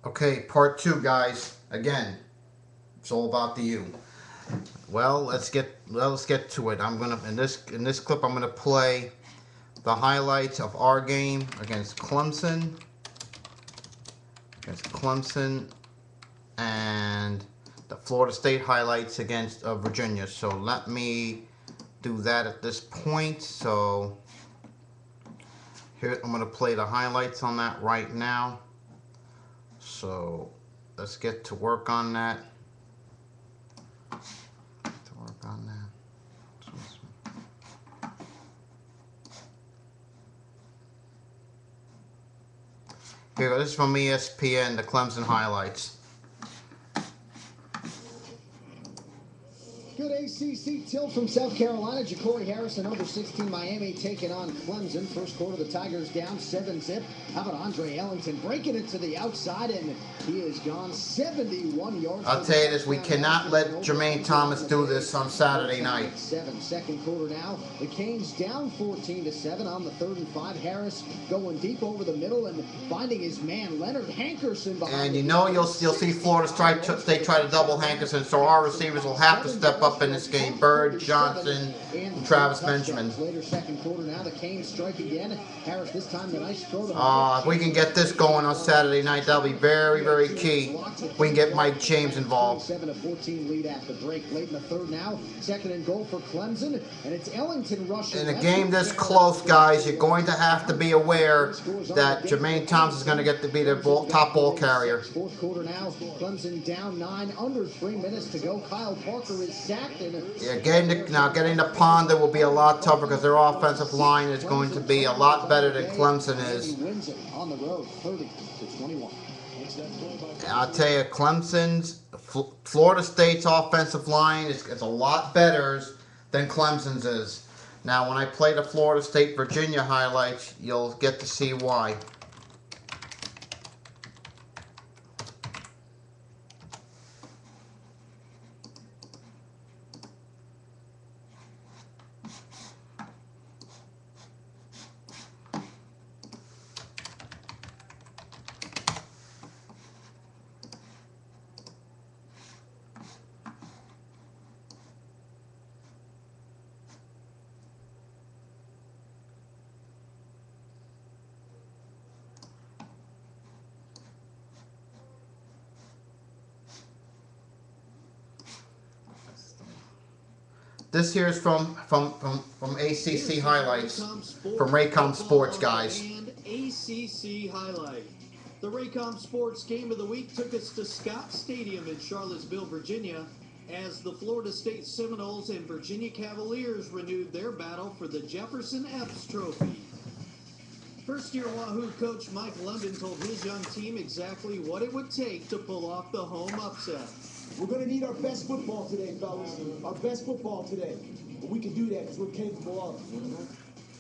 Okay, part two, guys. Again, it's all about the U. Well, let's get to it. I'm gonna in this clip I'm gonna play the highlights of our game against Clemson, and the Florida State highlights against Virginia. So let me do that at this point. So here I'm gonna play the highlights on that right now. So let's get to work on that. Here, this is from ESPN, the Clemson highlights. Good ACC tilt from South Carolina. Ja'Cory Harrison, over 16 Miami, taking on Clemson. First quarter, the Tigers down 7-zip. How about Andre Ellington breaking it to the outside, and he is gone 71 yards. I'll tell you this, we cannot let Jermaine Thomas do this on Saturday night. Second quarter now. The Canes down 14-7 on the 3rd and 5. Harris going deep over the middle and finding his man, Leonard Hankerson, behind. And you know you'll see Florida State try to double Hankerson, so our receivers will have to step up in this game. Bird, Johnson, and Travis Benjamin. Later second quarter now, the Canes strike again. Harris this time the nice throw. If we can get this going on Saturday night, that'll be very, very key. We can get Mike James involved. 7-14 lead at the break. Late in the third now. Second and goal for Clemson, and it's Ellington rushing. In a game this close, guys, you're going to have to be aware that Jermaine Thomas is going to get to be the top ball carrier. Fourth quarter now. Clemson down 9, under 3 minutes to go. Kyle Parker is sacked. Yeah, getting the Ponder will be a lot tougher because their offensive line is going to be a lot better than Clemson is. On the road, 30-21. I'll tell you, Florida State's offensive line is a lot better than Clemson's is. Now, when I play the Florida State-Virginia highlights, you'll get to see why. This here is from ACC highlights, from Raycom Sports, guys. And ACC highlight. The Raycom Sports Game of the Week took us to Scott Stadium in Charlottesville, Virginia, as the Florida State Seminoles and Virginia Cavaliers renewed their battle for the Jefferson Epps Trophy. First-year Wahoo coach Mike London told his young team exactly what it would take to pull off the home upset. We're going to need our best football today, fellas. Our best football today. But we can do that because we're capable of.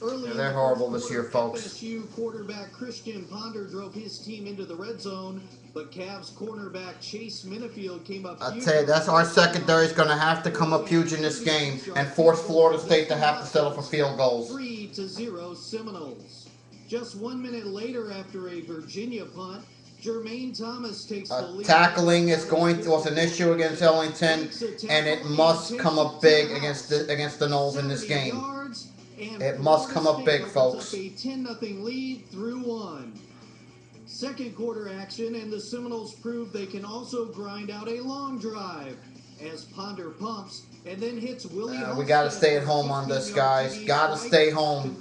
Yeah, they're horrible this year, folks. FSU quarterback Christian Ponder drove his team into the red zone, but Cavs cornerback Chase Minifield came up huge. I tell you, that's our secondary is going to have to come up huge in this game and force Florida State to have to settle for field goals. 3-0 Seminoles. Just 1 minute later, after a Virginia punt, Jermaine Thomas takes the lead. Tackling was an issue against Ellington, and it must come up big against the Noles in this game. It must come up big, folks. A 10-0 lead through 1. Second quarter action, and the Seminoles prove they can also grind out a long drive as Ponder pumps and then hits Willie. We got to stay at home on this, guys. Got to stay home.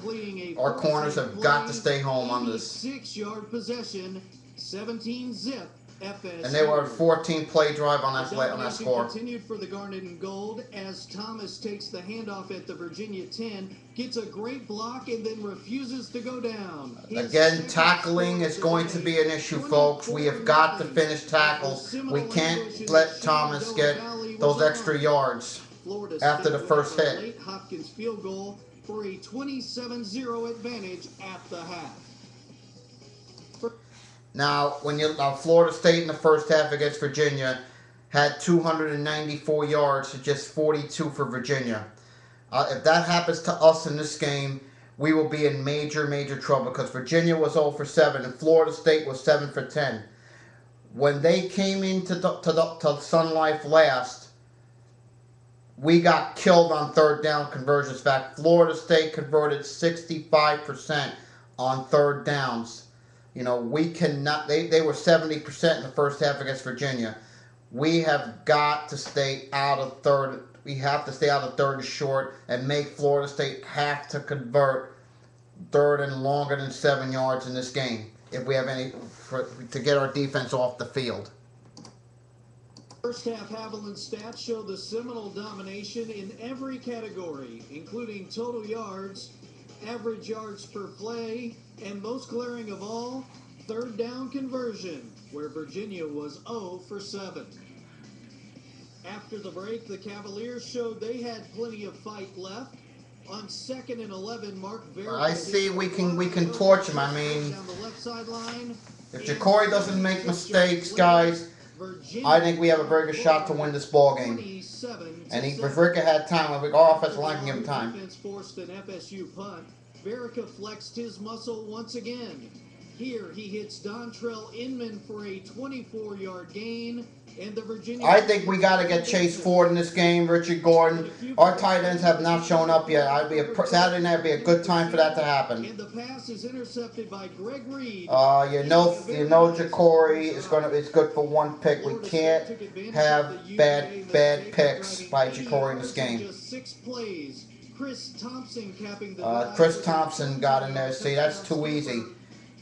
Our corners have got to stay home on this. 6-yard possession, 17-zip. FSU. And they were a 14-play drive on that score. Continued for the Garnet and Gold as Thomas takes the handoff at the Virginia 10, gets a great block, and then refuses to go down. Again, tackling is going to be an issue, folks. We have got to finish tackles. We can't let Thomas get those extra yards after the first hit. Late Hopkins field goal for a 27-0 advantage at the half. Now, Florida State in the first half against Virginia had 294 yards to just 42 for Virginia. If that happens to us in this game, we will be in major, major trouble because Virginia was 0 for 7 and Florida State was 7 for 10. when they came into to Sun Life last, we got killed on third down conversions. In fact, Florida State converted 65% on third downs. You know, we cannot. They were 70% in the first half against Virginia. We have got to stay out of third. We have to stay out of third and short and make Florida State have to convert third and longer than 7 yards in this game if we have any to get our defense off the field. First half Haviland stats show the Seminole domination in every category, including total yards, average yards per play, and most glaring of all, third down conversion, where Virginia was 0 for 7. After the break, the Cavaliers showed they had plenty of fight left. On 2nd and 11, Mark Vera. I see we can torch him. I mean, down the left sideline. if Jacory doesn't make mistakes, guys, I think we have a very good shot to win this ball game. And Verica had time. Our offensive line can give him time. Defense forced an FSU punt. Verica flexed his muscle once again. Here he hits Dontrell Inman for a 24-yard gain. And the Virginia. I think we got to get Chase Ford in this game, Richard Gordon. Our tight ends have not shown up yet. Saturday night would be a good time for that to happen. And the pass is intercepted by Greg Reed. You know Jacory is it's good for one pick. We can't have bad picks by Jacory in this game. Just 6 plays. Chris Thompson capping the Chris Thompson got in there. See, that's too easy.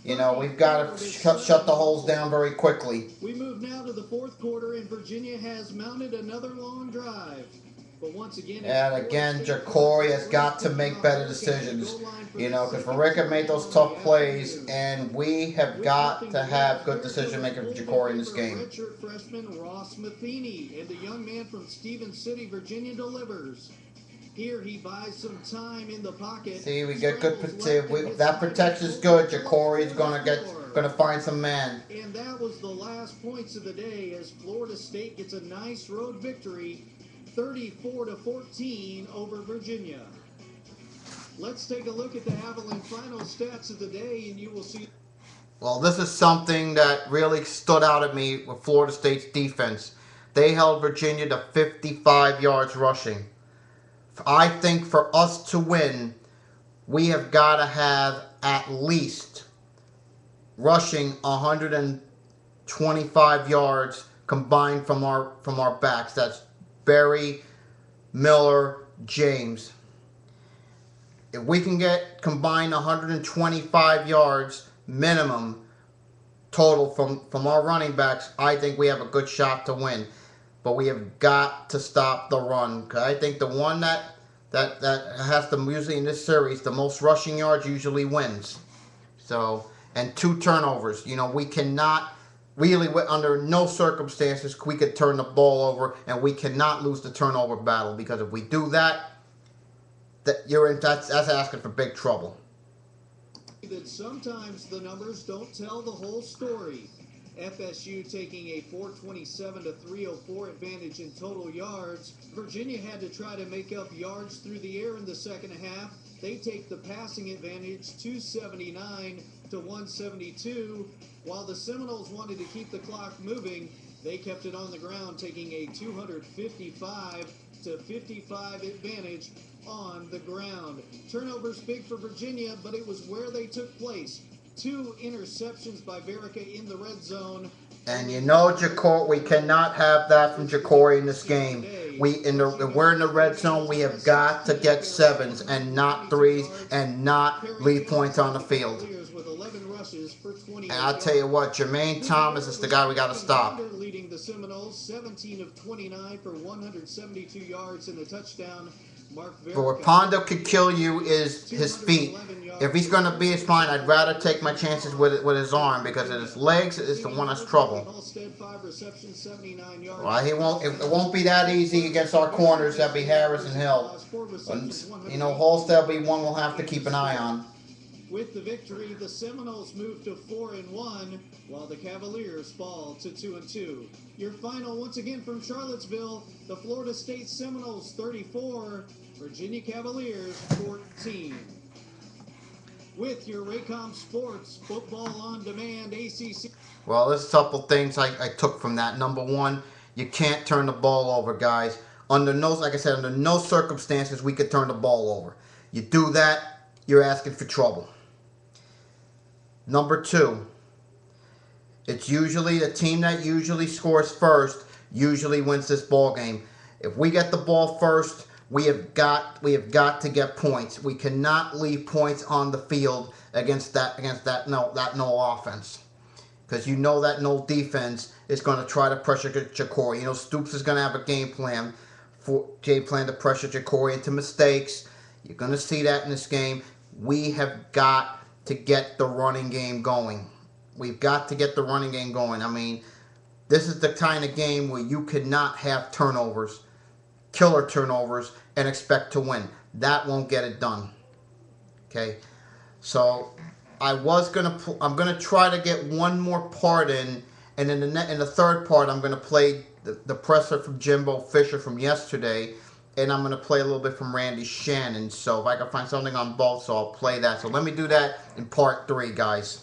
You know, we've got to shut the holes down very quickly. We move now to the fourth quarter, and Virginia has mounted another long drive. But once again, and again, Jacory has got to make better decisions. You know, because Verica made those tough plays, and we have got to have good decision making for Jacory in this game. Redshirt freshman Ross Matheny, and the young man from Stevens City, Virginia, delivers. Here he buys some time in the pocket. See, we get good protection. That protection is good. Jacory's gonna find some man. And that was the last points of the day as Florida State gets a nice road victory, 34-14 over Virginia. Let's take a look at the Haviland final stats of the day, and you will see. Well, this is something that really stood out at me with Florida State's defense. They held Virginia to 55 yards rushing. I think for us to win, we have got to have at least rushing 125 yards combined from our backs. That's Berry, Miller, James. If we can get combined 125 yards minimum total from our running backs, I think we have a good shot to win. But we have got to stop the run. I think the one that has to usually in this series, the most rushing yards usually wins. So, and 2 turnovers. You know, we cannot really, under no circumstances, we could turn the ball over, and we cannot lose the turnover battle, because if we do that, that's asking for big trouble. That sometimes the numbers don't tell the whole story. FSU taking a 427-304 advantage in total yards. Virginia had to try to make up yards through the air in the second half. They take the passing advantage 279-172. While the Seminoles wanted to keep the clock moving, they kept it on the ground, taking a 255-55 advantage on the ground. Turnovers big for Virginia, but it was where they took place. 2 interceptions by Verica in the red zone. And you know, Jacory, we cannot have that from Jacory in this game. We're in the red zone. We have got to get 7s and not 3s and not leave points on the field. And I'll tell you what, Jermaine Thomas is the guy we got to stop. Leading the Seminoles, 17 of 29 for 172 yards and a touchdown. But where Pondo could kill you is his feet. If he's going to be his fine, I'd rather take my chances with his arm, because his legs is the one that's trouble. Well, it won't be that easy against our corners. That'd be Harris and Hill. And, you know, Halstead will be one we'll have to keep an eye on. With the victory, the Seminoles move to 4-1, while the Cavaliers fall to 2-2. Your final, once again from Charlottesville, the Florida State Seminoles 34, Virginia Cavaliers 14. With your Raycom Sports Football on Demand ACC. Well, there's a couple things I took from that. Number one, you can't turn the ball over, guys. Like I said, under no circumstances we could turn the ball over. You do that, you're asking for trouble. Number two, it's usually the team that usually scores first usually wins this ball game. If we get the ball first, we have got to get points. We cannot leave points on the field against that no offense. Because you know that no defense is going to try to pressure Jacory. You know Stoops is going to have a game plan to pressure Jacory into mistakes. You're going to see that in this game. We have got to get the running game going. We've got to get the running game going. I mean, this is the kind of game where you cannot have turnovers, killer turnovers, and expect to win. That won't get it done. Okay, so I'm gonna try to get one more part in, and in the third part, I'm gonna play the presser from Jimbo Fisher from yesterday, and I'm gonna play a little bit from Randy Shannon. So if I can find something on both, so I'll play that. So let me do that in part 3, guys.